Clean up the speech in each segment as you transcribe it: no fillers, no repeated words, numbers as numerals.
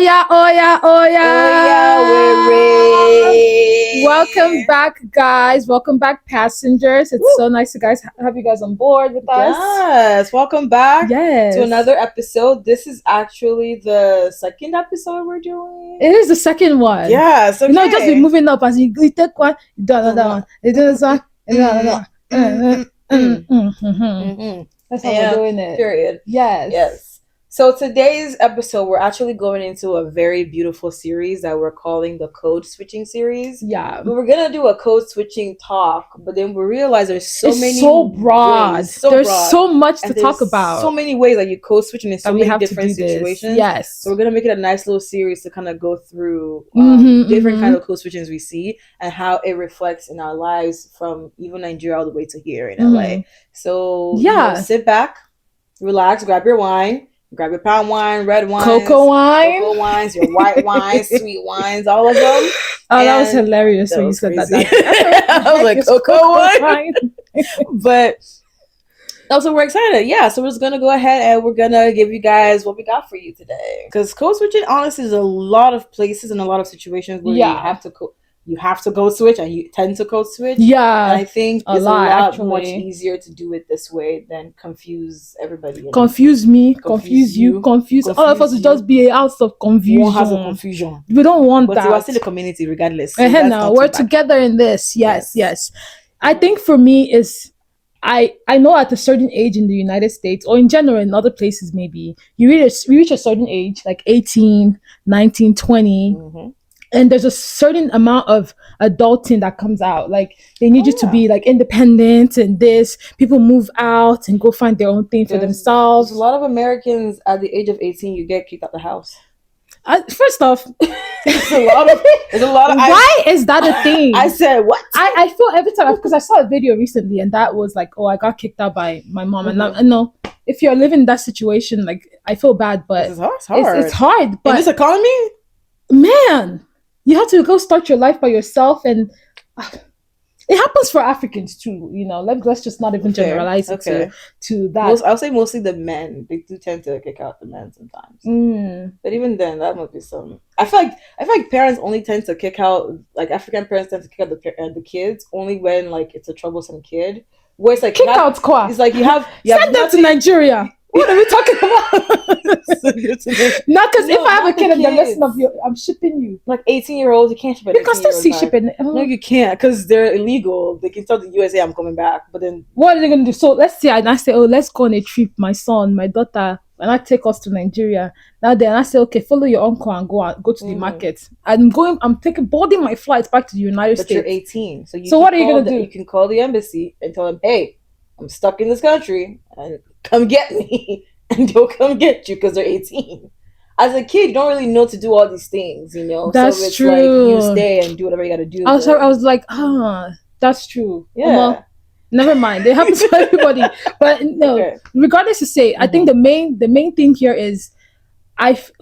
yeah, oh yeah, oh yeah. Oh yeah, we're Welcome back, guys. Welcome back, passengers. It's so nice to have you guys on board with us. Yes, welcome back Yes. to another episode. This is actually the second episode we're doing. It is the second one. Yes, okay. You know, just be moving up as you take one, you do another one, you do this one, you do another one. That's how we're doing it. Period. Yes. So today's episode, we're actually going into a very beautiful series that we're calling the Code Switching series. Yeah. We were gonna do a code switching talk, but then we realized there's so broad. There's so much to talk about. So many ways that you code switch in so many different situations. Yes. So we're gonna make it a nice little series to kind of go through different kind of code switchings we see and how it reflects in our lives from even Nigeria all the way to here in LA. So sit back, relax, grab your wine. Grab your palm wine, red wine, cocoa wines, your white wines, sweet wines, all of them. Oh, that was hilarious when you said that. I was like, cocoa wine. But also, we're excited. Yeah, so we're just going to go ahead and we're going to give you guys what we got for you today. Because code switching, honestly, is a lot of places and a lot of situations where you have to code switch and you tend to code switch. Yeah. And I think it's a lot much easier to do it this way than confuse everybody. Confuse me, confuse you, confuse all of us to just be a house of confusion. One has a confusion. We don't want that. But we're still a community regardless. So now we're together in this. Yes. I think for me is I know at a certain age in the United States or in general in other places maybe, you reach a certain age like 18, 19, 20. And there's a certain amount of adulting that comes out. Like they need you to be like independent and this. People move out and go find their own thing for themselves. There's a lot of Americans at the age of 18, you get kicked out the house. First off, there's a lot of. Why is that a thing? I said what? I feel every time because I saw a video recently and that was like, I got kicked out by my mom, and I know if you're living in that situation, like I feel bad, but it's hard. It's hard. But in this economy, man, you have to go start your life by yourself, and it happens for Africans too. You know, let's just not even generalize it to that. I'll say mostly the men. They do tend to kick out the men sometimes. But even then, that must be some. I feel like parents only tend to kick out, like African parents tend to kick out the kids only when like it's a troublesome kid. Where it's like kick out squad. It's like you send them to Nigeria. What are we talking about? Not because if I have a kid and they're listening of you, I'm shipping you. Like 18-year-olds, you can't ship it. You can still see shipping. No, you can't because they're illegal. They can tell the USA I'm coming back, but then what are they gonna do? So let's say I say, let's go on a trip. My son, my daughter, and I take us to Nigeria. Now then I say, okay, follow your uncle and go to the market. I'm boarding my flight back to the United States. You're 18, so what are you gonna do? You can call the embassy and tell them, hey, I'm stuck in this country and come get me, and they'll come get you because they're 18. As a kid, you don't really know to do all these things, you know. That's so it's true. Like you stay and do whatever you got to do. I was like, that's true. Yeah. Well, never mind. It happens to everybody. But no, regardless to say, I think the main thing here is,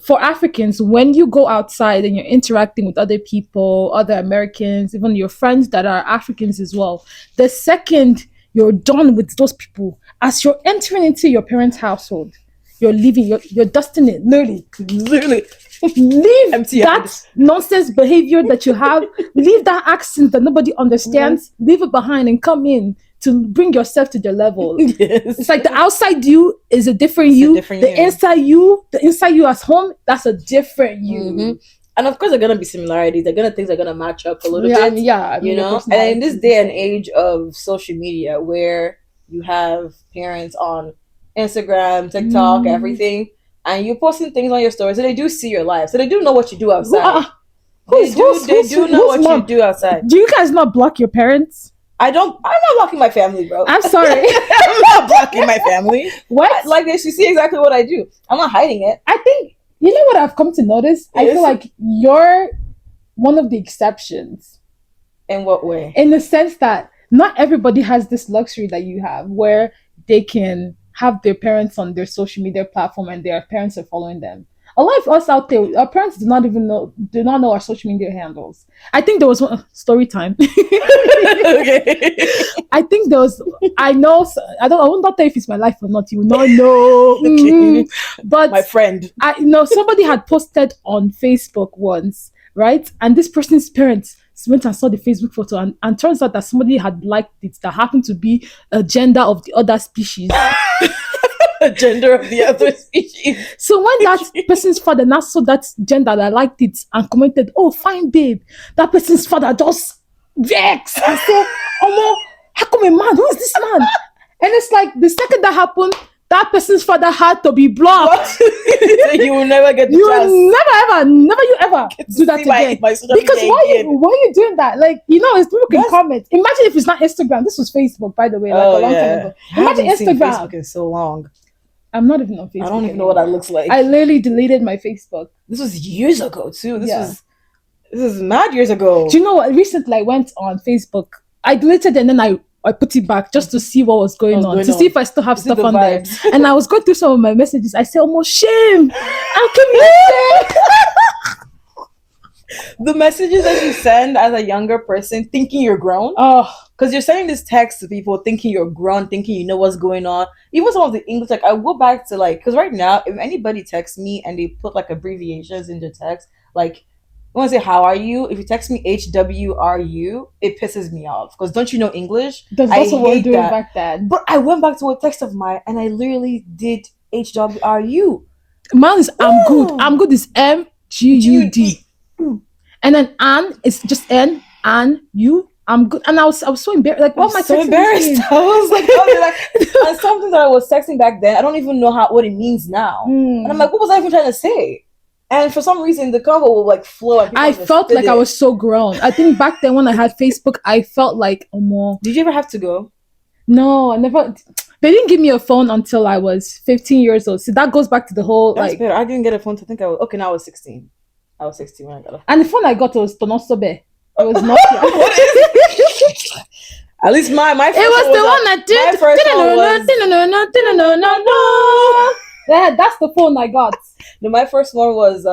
for Africans, when you go outside and you're interacting with other people, other Americans, even your friends that are Africans as well, the second you're done with those people, as you're entering into your parents' household, you're leaving, you're dusting it, literally. Leave that nonsense behavior that you have, leave that accent that nobody understands, leave it behind and come in to bring yourself to their level. Yes. It's like the outside you is a different you. Inside you, the inside you at home, that's a different you. And of course, there are gonna be similarities. Things are gonna match up a little bit. You know. And in this day and age of social media, where you have parents on Instagram, TikTok, everything, and you're posting things on your stories, so they do see your life, so they do know what you do outside. They do know what you do outside. Do you guys not block your parents? I'm not blocking my family, bro. I'm sorry. I'm not blocking my family. What? Like they should see exactly what I do. I'm not hiding it. I think. You know what I've come to notice? I feel like you're one of the exceptions. In what way? In the sense that not everybody has this luxury that you have, where they can have their parents on their social media platform and their parents are following them. A lot of us out there, our parents do not know our social media handles. I think there was one story time. Okay. I think there was. I know. I will not tell if it's my life or not. You will not know. Okay. But my friend, I know somebody had posted on Facebook once, right? And this person's parents went and saw the Facebook photo, and turns out that somebody had liked it that happened to be a gender of the other species. Gender of the other species. So when that person's father now saw that gender that liked it and commented, "Oh, fine, babe," that person's father just vexed and said, "Oh, how come a man? Who is this man?" And it's like the second that happened, that person's father had to be blocked. So you will never get the chance. Never you ever do that again. Because why are you doing that? Like, it's people can comment. Imagine if it's not Instagram. This was Facebook, by the way, like a long time ago. Imagine Instagram. Facebook is so long. I'm not even on Facebook. I don't even know what that looks like. I literally deleted my Facebook. This was years ago too. This is mad years ago. Do you know what? Recently I went on Facebook. I deleted it and then I put it back just to see what was going on, to see if I still have stuff on there. And I was going through some of my messages. I said, "Oh, shame! How can you say?" The messages that you send as a younger person, thinking you're grown. Because you're sending this text to people thinking you're grown, thinking you know what's going on. Even some of the English, like I go back to because right now, if anybody texts me and they put like abbreviations in their text, like I want to say, "How are you?" If you text me HWRU, it pisses me off. Because don't you know English? That's also what we're doing back then. But I went back to a text of mine and I literally did HWRU. Mine is I'm good. I'm good is MGUD. And then Ann is just N and U. I'm good. And I was so embarrassed. Like, what am I so embarrassed? I was like, and something that I was texting back then, I don't even know what it means now. And I'm like, what was I even trying to say? And for some reason, the convo will like flow. And I felt like I was so grown. I think back then when I had Facebook, I felt like more. Did you ever have to go? No, I never. They didn't give me a phone until I was 15 years old. So that goes back to the whole That's better. I didn't get a phone to think I was okay. Now I was 16. I was 16 when I got a phone. And the phone I got was Tonosobe. It was not. At least my first. It was the one that did. Yeah, that's the phone I got. No, my first one was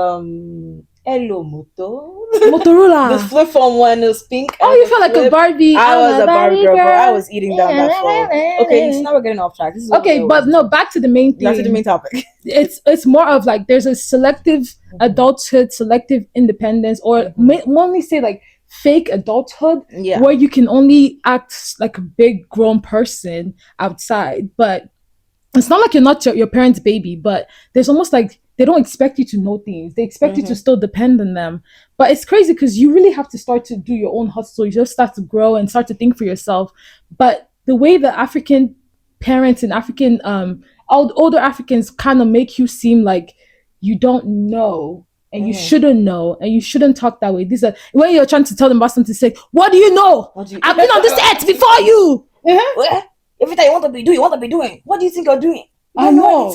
Hello Motorola. The flip phone one was pink. Oh, you felt like a Barbie. I was a Barbie girl, but I was eating down that phone. Okay, so now we're getting off track. This is okay, but no, back to the main thing. Back to the main topic. It's more of like there's a selective adulthood, selective independence, or only say like fake adulthood, where you can only act like a big grown person outside, but it's not like you're not your parents' baby, but there's almost like they don't expect you to know things. They expect you to still depend on them. But it's crazy because you really have to start to do your own hustle. You just start to grow and start to think for yourself. But the way the African parents and African older Africans kind of make you seem like you don't know and you shouldn't know and you shouldn't talk that way. These are when you're trying to tell them about something, say, "What do you know? I've been on this earth before you." Everything you want to be doing. What do you think you're doing? I know.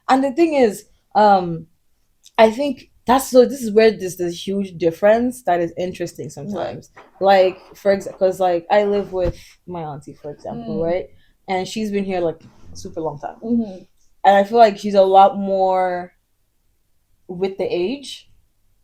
And the thing is, I think this is where there's this huge difference that is interesting sometimes. Like, for example, because like I live with my auntie, for example, right? And she's been here like a super long time. And I feel like she's a lot more with the age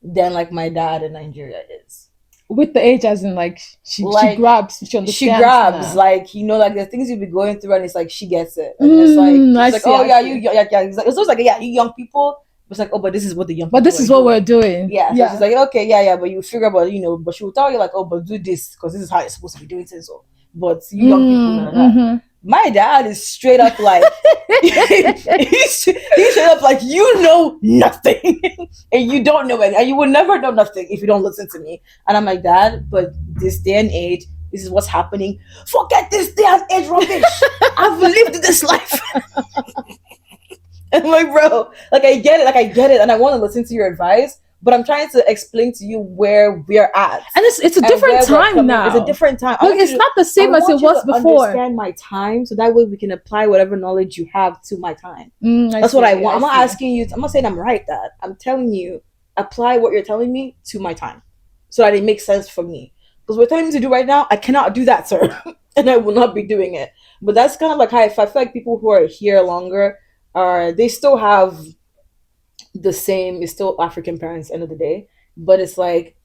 than like my dad in Nigeria is. With the age, as in like she grabs, she understands. She grabs, now. Like like the things you'll be going through, and it's like she gets it, and it's like, oh yeah, It's always like, yeah, you young people. It's like, oh, but this is what the young. But this is what we're doing. Yeah, so she's like, okay, yeah, but you figure about but she will tell you like, oh, but do this because this is how you're supposed to be doing things. So, but you young people, my dad is straight up like he's straight up like, you know nothing and you don't know anything and you will never know nothing if you don't listen to me. And I'm like, Dad, but this day and age, this is what's happening. Forget this day and age rubbish. I've lived this life. I'm like, bro, like I get it and I want to listen to your advice, but I'm trying to explain to you where we're at. And it's a different time now. It's a different time. Look, it's not the same as it was before. Understand my time, so that way we can apply whatever knowledge you have to my time. That's what I want. I'm not asking you. I'm not saying I'm right, Dad. I'm telling you, apply what you're telling me to my time, so that it makes sense for me. Because what you're telling me to do right now, I cannot do that, sir, and I will not be doing it. But that's kind of like how I feel like people who are here longer they still have the same. It's still African parents end of the day, but it's like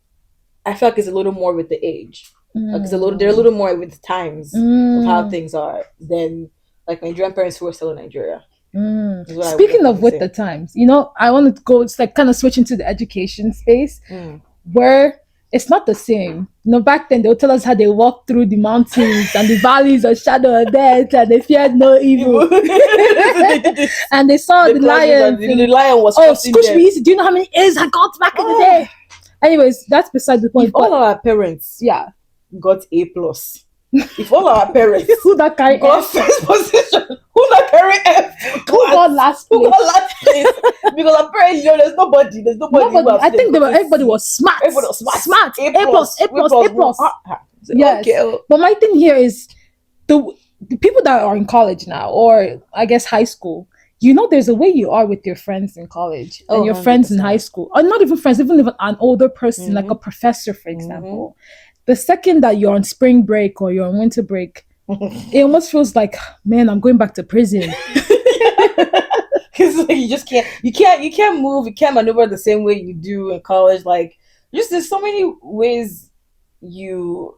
I feel like it's a little more with the age. Like they're a little more with the times of how things are than like Nigerian parents who are still in Nigeria. Speaking of with the times, I want to go. It's like kind of switching to the education space where it's not the same. Back then they'll tell us how they walked through the mountains and the valleys of shadow of death, and they feared no evil. And they saw the lion. The lion was squish me easy. Do you know how many A's I got back in the day? Anyways, that's beside the point. If all our parents got A+. If all our parents who that carry got first position, who that carry F, who got last place? Because apparently there's nobody. I think everybody was smart. Everybody was smart. A+. Yes. Okay. But my thing here is the people that are in college now, or I guess high school. There's a way you are with your friends in college and your 100%. Friends in high school, or not even friends, even an older person, like a professor, for example. The second that you're on spring break or you're on winter break, it almost feels like, man, I'm going back to prison. Because like you just can't move, you can't maneuver the same way you do in college. Like, there's so many ways you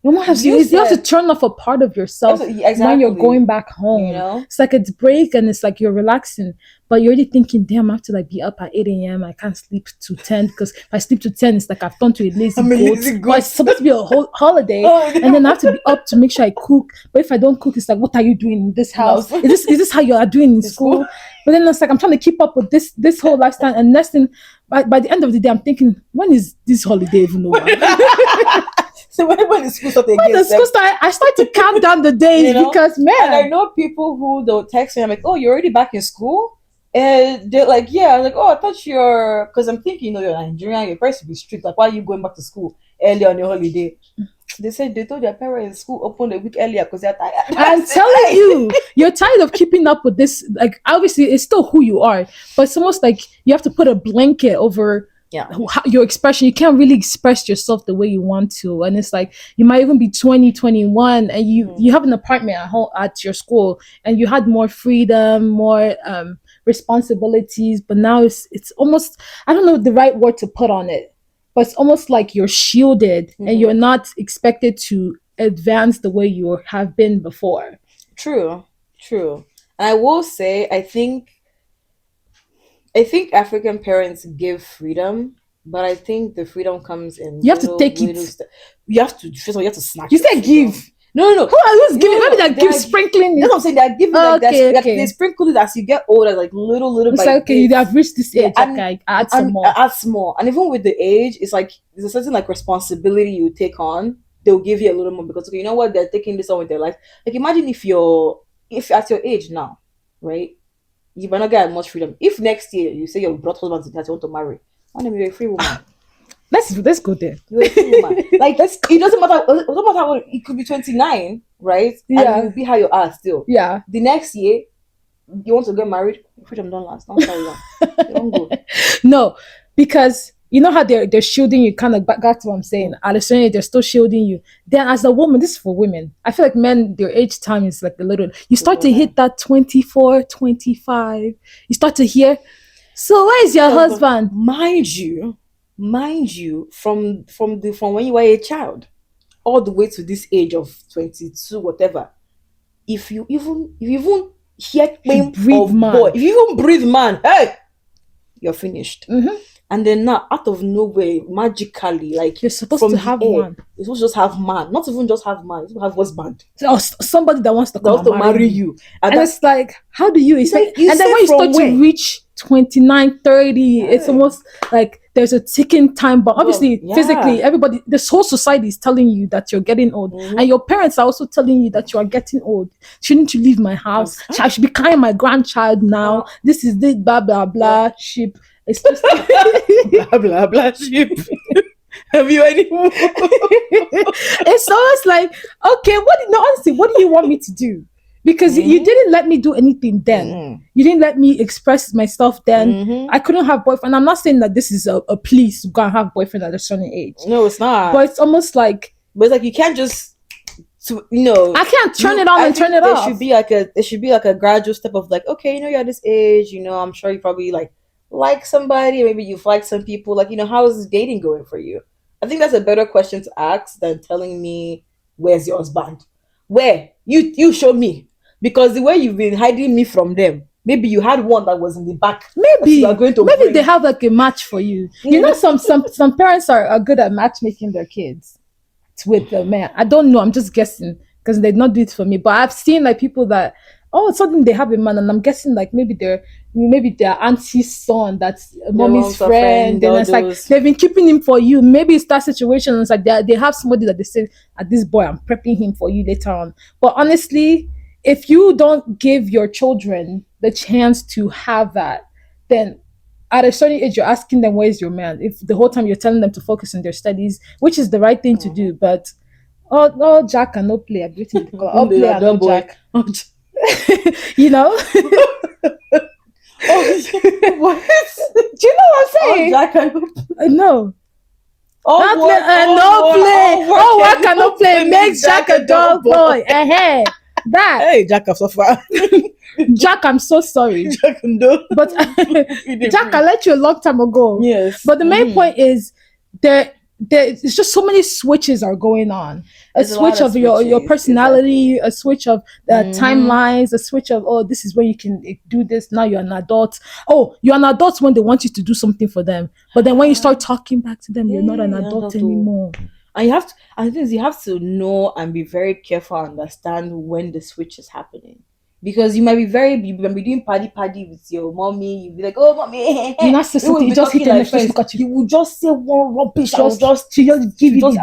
have to turn off a part of yourself when you're going back home. It's like it's break and it's like you're relaxing, but you're already thinking, damn, I have to like be up at 8 a.m. I can't sleep to 10 because if I sleep to 10, it's like I've turned to a lazy goat. But it's supposed to be a whole holiday, and then I have to be up to make sure I cook. But if I don't cook, it's like, what are you doing in this house? Is this how you are doing in school? But then it's like I'm trying to keep up with this whole lifestyle, and next thing, by the end of the day, I'm thinking, when is this holiday even over? So when the school started again, I start to count down the days because, man. And I know people who they'll text me, I'm like, oh, you're already back in school? And they're like, yeah. I'm like, oh, I thought because I'm thinking, you're Nigerian, you're supposed to be strict. Like, why are you going back to school early on your holiday? They said they told their parents school opened a week earlier because they're tired. I'm telling you, you're tired of keeping up with this. Like, obviously, it's still who you are, but it's almost like you have to put a blanket over your expression. You can't really express yourself the way you want to, and it's like you might even be 20, 21, and you have an apartment at home at your school, and you had more freedom, more responsibilities, but now it's almost, I don't know the right word to put on it, but it's almost like you're shielded and you're not expected to advance the way you have been before. True. And I will say, I think African parents give freedom, but I think the freedom comes in you have to take it. You have to first of all, you have to snatch. You said give. No. Who are you giving? Maybe they give sprinkling. That's what I'm saying. They're giving they sprinkle it as you get older, like little. It's like, okay, you have reached this age. Okay, add some more. Add more. And even with the age, it's like there's a certain like responsibility you take on. They'll give you a little more because you know what, they're taking this on with their life. Like imagine if at your age now, right? You might not get much freedom. If next year you say you brought husband to that you want to marry, why not be a free woman? Let's go there. You're a free woman. Like it doesn't matter. It doesn't matter what it could be 29, right? Yeah. And you'll be how you are still. Yeah. The next year, you want to get married. Freedom don't last. Don't carry on. Don't go. No, because you know how they're shielding you. Kind of back to what I'm saying. At a certain age, they're still shielding you. Then as a woman, this is for women. I feel like men, their age time is like a little. You start to hit that 24, 25. You start to hear. So where is your husband? Mind you, from when you were a child, all the way to this age of 22, whatever. If you even hear pain of boy, if you even breathe man, hey, you're finished. And then now, out of nowhere, magically, like you're supposed to have man. You're supposed to just have man, not even just have man. You're supposed to have husband. Or somebody that wants to marry you. And it's like, how do you? It's like, and then when you start to reach 29, 30, it's almost like there's a ticking time bomb. Obviously, physically, everybody, this whole society is telling you that you're getting old, and your parents are also telling you that you are getting old. Shouldn't you leave my house? I should be carrying my grandchild now. This is the blah blah blah sheep. It's just blah blah blah sheep. Have you any? It's always like, okay, honestly, what do you want me to do? Because you didn't let me do anything then. You didn't let me express myself then. I couldn't have boyfriend. I'm not saying that this is a please to go and have boyfriend at a certain age. No, it's not. But it's almost like, you can't just to, you know, I can't turn it on and turn it off. There should be like a gradual step of like, okay, you know, you're at this age, you know, I'm sure you probably like somebody, maybe you've liked some people, like, you know, how is dating going for you? I think that's a better question to ask than telling me, where's your husband? Where? You show me. Because the way you've been hiding me from them, maybe you had one that was in the back. Maybe they have like a match for you. You know, some parents are good at matchmaking their kids with the man. I don't know. I'm just guessing because they did not do it for me. But I've seen like people that suddenly they have a man, and I'm guessing like maybe their auntie's son that's mommy's friend, and it's like they've been keeping him for you. Maybe it's that situation. It's like they have somebody that they say, "At this boy, I'm prepping him for you later on." But honestly, if you don't give your children the chance to have that, then at a certain age, you're asking them, where's your man? If the whole time you're telling them to focus on their studies, which is the right thing to do, but Jack and no play. All play and no Jack. You know? What? Do you know what I'm saying? Jack and no. No play. Work and no play makes Jack a dog boy. That. Hey, Jack, I'm so far. Jack, I'm so sorry. Jack, no. But Jack, I let you a long time ago. Yes. But the main point is there's just so many switches are going on. A switch of your personality, exactly. A switch of the timelines, a switch of, this is where you can do this. Now you're an adult. You're an adult when they want you to do something for them. But then when you start talking back to them, you're not an adult anymore. And you have to know and be very careful and understand when the switch is happening. Because you might be doing paddy with your mommy, you'll be like, oh mommy, you're not you just hit like friends. You will just say one rubbish, she just give you one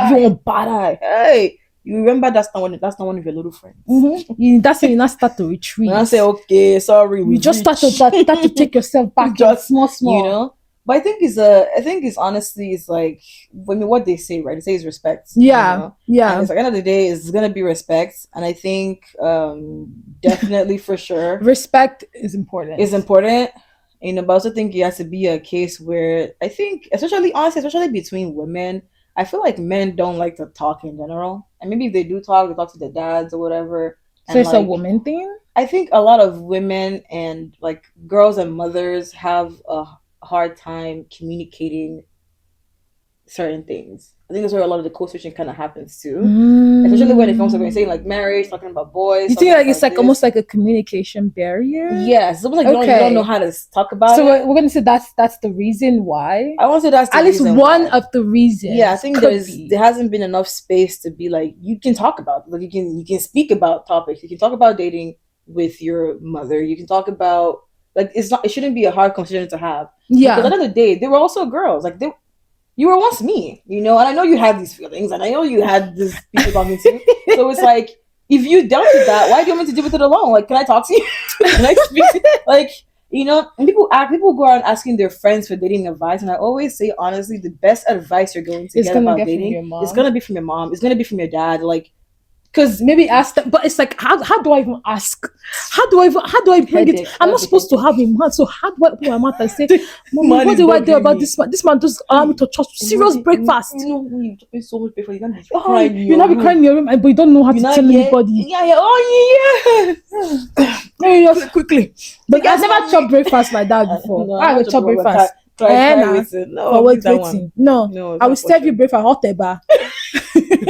bad eye. Hey, you remember that's not one of your little friends. Mm-hmm. That's when you not start to retreat. And I say, okay, sorry. You just start to take yourself back, just small, you know. But I think it's honestly, it's like, I mean, what they say, right? They say it's respect. Yeah, you know? yeah. And it's like, at the end of the day, it's gonna be respect, and I think definitely for sure, respect is important. You know, but I also think it has to be a case where I think, especially between women, I feel like men don't like to talk in general, and maybe if they do talk, they talk to their dads or whatever. So it's a woman thing? I think a lot of women and like girls and mothers have a hard time communicating certain things. I think that's where a lot of the code switching kind of happens too. Especially when it comes to saying like marriage, talking about boys. You think like it's like almost like a communication barrier? Yes, it's almost like you don't know how to talk about it. So we're gonna say that's the reason why. I want to say that's the at least one of the reasons. Yeah, I think there hasn't been enough space to be like, you can talk about, like, you can speak about topics. You can talk about dating with your mother. You can talk about, like, it shouldn't be a hard conversation to have. Yeah. Because at the end of the day, they were also girls. Like, you were once me, you know, and I know you had these feelings, and I know you had this people talking to you. So it's like, if you dealt with that, why do you want me to deal with it alone? Like, can I talk to you? Can I speak to you? Like, you know, and people go around asking their friends for dating advice, and I always say, honestly, the best advice you're going to get about dating is going to be from your mom. It's going to be from your dad. Like, because maybe ask them, but it's like, how do I even ask? How do I bring it? I'm not supposed to have a man, so how do I put my mouth and say, Mom, what do I do about this man? This man just allow me to trust serious breakfast. You know, you pay so much breakfast. You're not be crying in your room, but you don't know how to tell anybody. Yeah. Oh yeah. Quickly. But I've never chopped breakfast like that before. No, I will chop breakfast. No, I will serve you breakfast hot eba.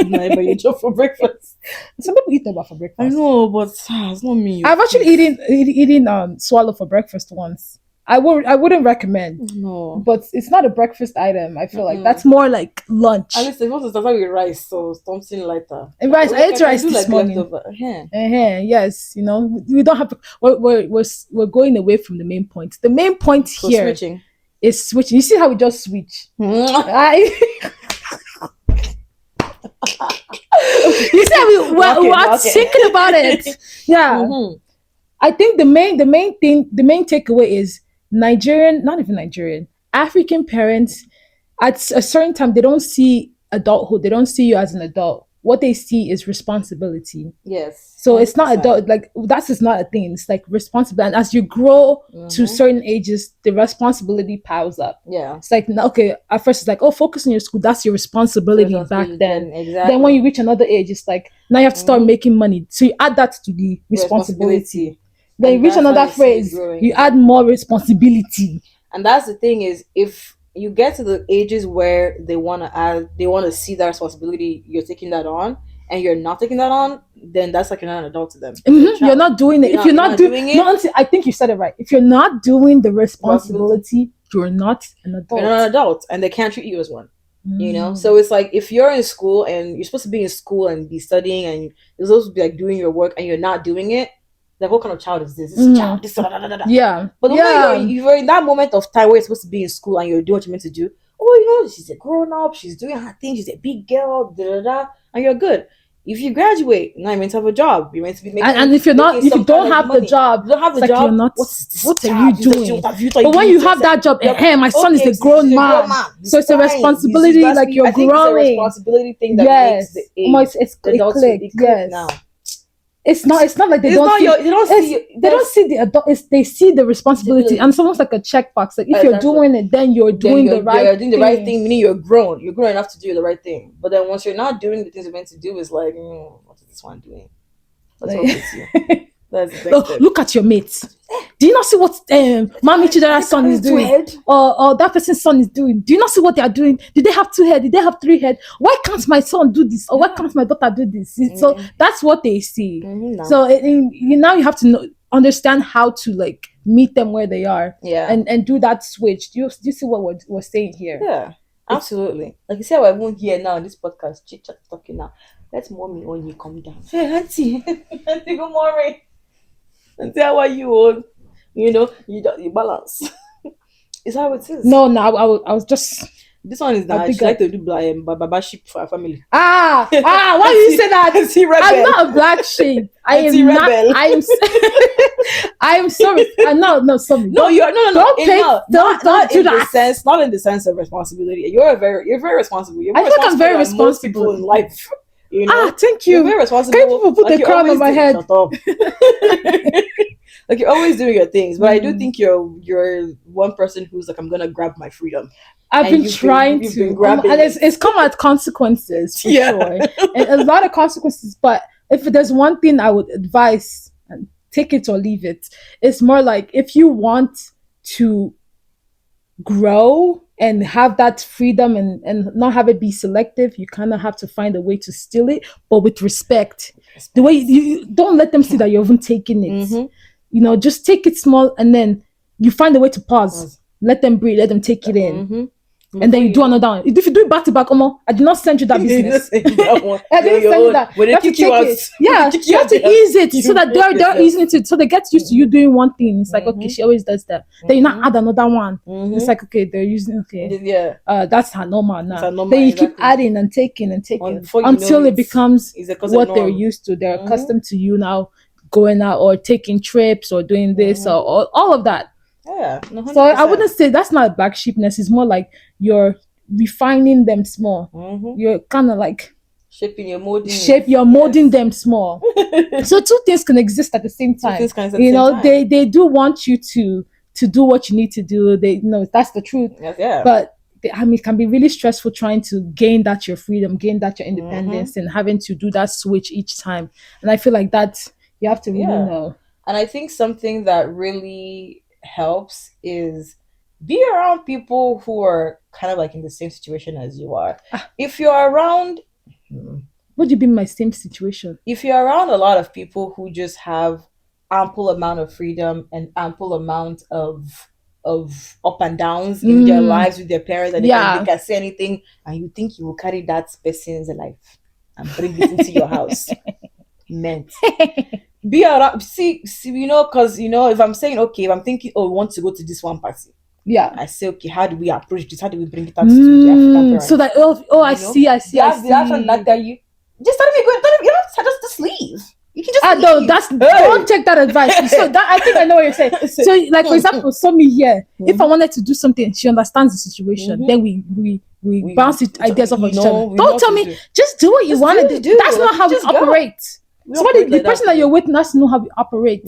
But you chop for breakfast. Some people eat eba for breakfast. I know, but it's not me. I've actually eaten swallow for breakfast once. I wouldn't recommend. No, but it's not a breakfast item. I feel like that's more like lunch. At least if it's start with rice, so something lighter. Rice. I ate rice this morning. Yes, you know, we don't have to. We're going away from the main point. The main point here is switching. You see how we just switch? You said we're thinking about it. Yeah. I think the main takeaway is African parents at a certain time, they don't see adulthood. They don't see you as an adult what they see is responsibility. Yes. So 100%. It's not adult, like that is not a thing. It's like responsibility. And as you grow to certain ages, the responsibility piles up. Yeah. It's like, okay, at first it's like, oh, focus on your school. That's your responsibility back then. Exactly. Then when you reach another age, it's like, now you have to start making money. So you add that to the responsibility. Then you reach another phase, you add more responsibility. And that's the thing is, if you get to the ages where they want to see that responsibility, you're taking that on, and you're not taking that on, then that's like you're not an adult to them. You're not doing it. If you're not doing it, I think you said it right. If you're not doing the responsibility, you're not an adult. You're not an adult, and they can't treat you as one. You know, so it's like if you're in school and you're supposed to be in school and be studying, and you're supposed to be like doing your work, and you're not doing it. Like, what kind of child is this? This is child. This, da, da, da, da. Yeah. But you're in that moment of time where you're supposed to be in school and you're doing what you're meant to do. Oh, you know, she's a grown up. She's doing her thing. She's a big girl. Da, da, da, and you're good. If you graduate, now you're meant to have a job. You're meant to be making. And if you're not, if you don't have the job, you don't have the job. Like what are you doing? But when you have that job, my son is a grown man. So it's a responsibility. Like you're growing. It's a responsibility thing that makes the age. It clicked. Yes. Now. It's not like they don't see the adult. They see the responsibility, and it's almost like a checkbox. Like if you're doing it, then you're doing the right thing. Meaning you're grown. You're grown enough to do the right thing. But then once you're not doing the things you're meant to do, it's like, what is this one doing? What's wrong with you? That's the look at your mates. Do you not see what Mami Chidera's son is doing? Or that person's son is doing? Do you not see what they are doing? Did they have 2 heads? Did they have 3 heads? Why can't my son do this? Or why can't my daughter do this? So that's what they see. So now you have to understand how to like meet them where they are. Yeah. And do that switch. Do you see what we're saying here? Yeah. Absolutely. Like you said, I won't hear now in this podcast, chit chat talking now. Let mommy when you come down. Hey, auntie. Auntie, good morning. Auntie, how are you all? You know, you balance. Is how it is. No, I was just. This one is not. She like to do baba sheep for her family. Why do you say that? I'm not a black sheep. I am not. I am sorry. No, sorry. No, you are Don't do that. Not in the sense of responsibility. You're very responsible. I think I'm very responsible. Most people in life. You know? Thank you. You're very responsible. Can people put the crown on my head? Shut up. Like you're always doing your things, but I do think you're one person who's like, I'm gonna grab my freedom. I've been trying to, and it's come at consequences for sure, and a lot of consequences. But if there's one thing I would advise, and take it or leave it, it's more like if you want to grow and have that freedom and not have it be selective, you kind of have to find a way to steal it, but with respect. The way you don't let them see that you're even taking it. You know, just take it small, and then you find a way to pause. Let them breathe. Let them take it in. And then you do another one. If you do it back to back, I did not send you that business. I didn't send you that. When they kick you out, yeah, you have to ease it so that they're easing it, so they get used to you doing one thing. It's like, okay, she always does that. Then you now add another one. It's like, okay, they're using that's her normal now. Then you keep adding and taking until it becomes what they're used to. They're accustomed to you now going out or taking trips or doing this or all of that. Yeah. 100%. So I wouldn't say that's not black sheepness. It's more like you're refining them small. You're kind of like you're molding them small. So 2 things can exist at the same time. You know, they do want you to do what you need to do. They that's the truth. Yeah. But it can be really stressful trying to gain that your freedom, gain that your independence, and having to do that switch each time. And I feel like that you have to really know. And I think something that really helps is be around people who are kind of like in the same situation as you are. If you're around, what do you mean my same situation? If you're around a lot of people who just have ample amount of freedom and ample amount of up and downs in their lives with their parents, and they can say anything, and you think you will carry that person's life and bring it into your house. Meant. Be around, see, because if I'm saying, okay, if I'm thinking, we want to go to this one party, I say, okay, how do we approach this? How do we bring it out to the African parents? So that I see. That tell you, just tell me go. You don't just leave. You can just leave. Don't take that advice. So that I think I know what you're saying. So like for example, me here, if I wanted to do something, she understands the situation. Then we we bounce ideas off of each other. Don't tell me, just do what you want to do. That's not how we operate. The person that you're with must know how we operate.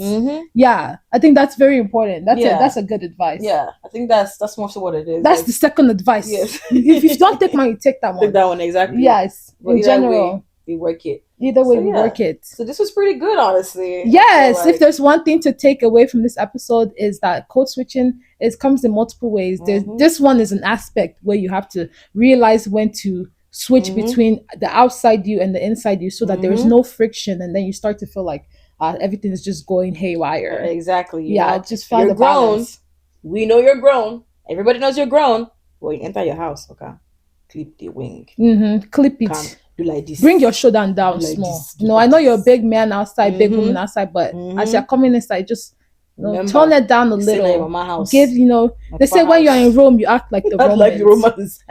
Yeah, I think that's very important. That's a good advice. Yeah, I think that's more so what it is. That's the second advice. Yes. If you don't take mine, you take that one. Take that one, exactly. Yes, in general. We work it. Either way, we work it. So this was pretty good, honestly. Yes, if there's one thing to take away from this episode is that code switching comes in multiple ways. This one is an aspect where you have to realize when to switch between the outside you and the inside you so that there is no friction, and then you start to feel like everything is just going haywire. Exactly. Just find the balance. We know you're grown. Everybody knows you're grown. When you enter your house, okay, clip the wing. Clip it. Come, do like this. Bring your shoulder down small. I know you're a big man outside, big woman outside, but as you're coming inside, just tone it down a little. Give they say when you're in Rome, you act like the Romans. Like the Romans.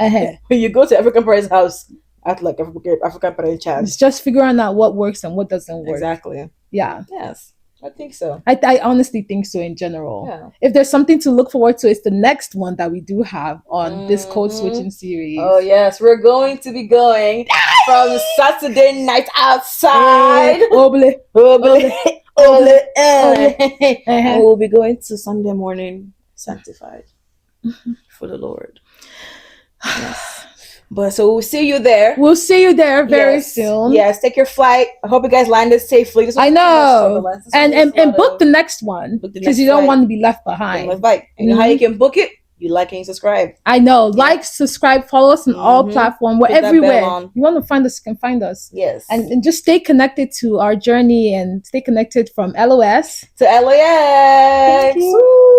When you go to African parent's house, act like African parent child. It's just figuring out what works and what doesn't work. Exactly. Yeah. Yes. I think so. I honestly think so in general. Yeah. If there's something to look forward to, it's the next one that we do have on this code switching series. Oh yes, we're going to be going from Saturday night outside. And we'll be going to Sunday morning sanctified for the Lord. Yes. But so we'll see you there. We'll see you there very soon. Yes, take your flight. I hope you guys landed safely. I know. And book the next one because you don't want to be left behind. You know how you can book it? You like and subscribe. I know. Like, subscribe, follow us on all platforms. We're everywhere. You want to find us, you can find us. Yes. And just stay connected to our journey and stay connected from LOS to LAX. Thank you.